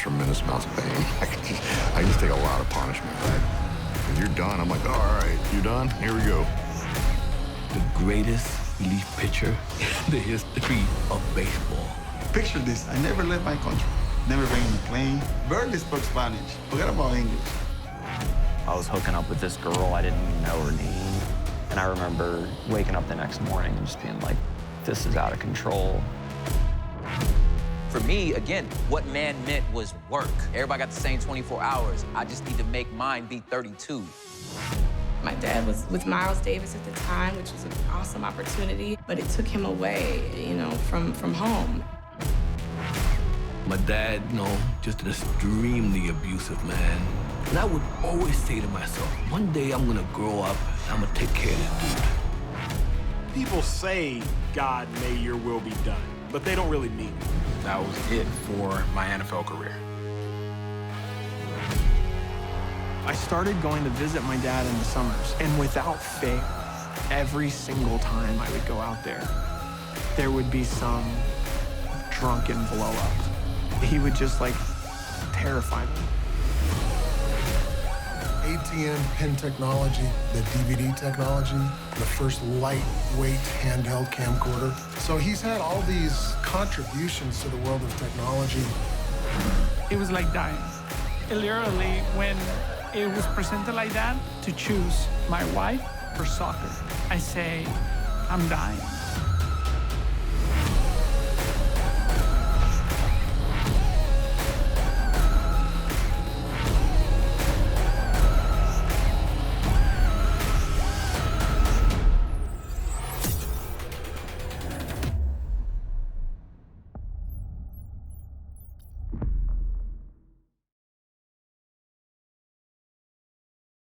tremendous amounts of pain. I just take a lot of punishment, right? When you're done, I'm like, all right, you done? Here we go. The greatest relief pitcher in the history of baseball. Picture this, I never left my country. Never been on a plane, barely spoke Spanish. Forget about English. I was hooking up with this girl, I didn't even know her name. And I remember waking up the next morning and just being like, this is out of control. For me, again, what man meant was work. Everybody got the same 24 hours. I just need to make mine be 32. My dad was with Miles Davis at the time, which was an awesome opportunity, but it took him away, you know, from home. My dad, just an extremely abusive man. And I would always say to myself, one day I'm gonna grow up and I'm gonna take care of this dude. People say, God, may your will be done, but they don't really mean it. That was it for my NFL career. I started going to visit my dad in the summers, and without fail, every single time I would go out there would be some drunken blow-up. He would just, terrify me. ATM pin technology, the DVD technology, the first lightweight handheld camcorder. So he's had all these contributions to the world of technology. It was like dying. Literally, when it was presented like that, to choose my wife or soccer, I say, I'm dying.